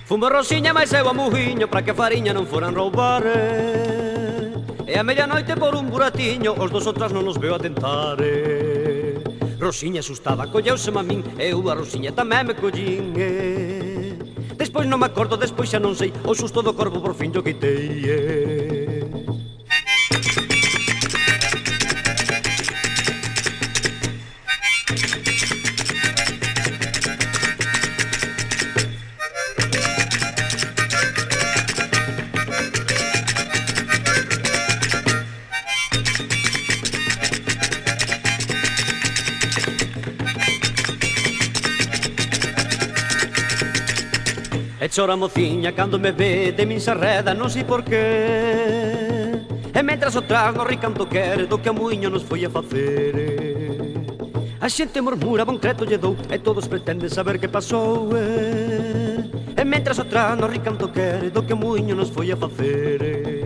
Fumo rosiña, mais eu a mujiño, para que a fariña non foran roubar. E a medianoite por un buratiño, os dos outras non nos veo a tentar. Rosiña asustada, colleuseme a min, e eu a Rosiña tamén me collín. Despois non me acordo, despois xa non sei, o susto do corpo por fin yo quitei. E chora a mociña cando me ve, de min se arreda, non sei por qué. E mentras o tras no ricanto quere do que a muiño nos foi a facer. A xente murmura, bon creto lle dou, e todos pretenden saber que pasou. E mentras o tras no ricanto quere do que a muiño nos foi a facer.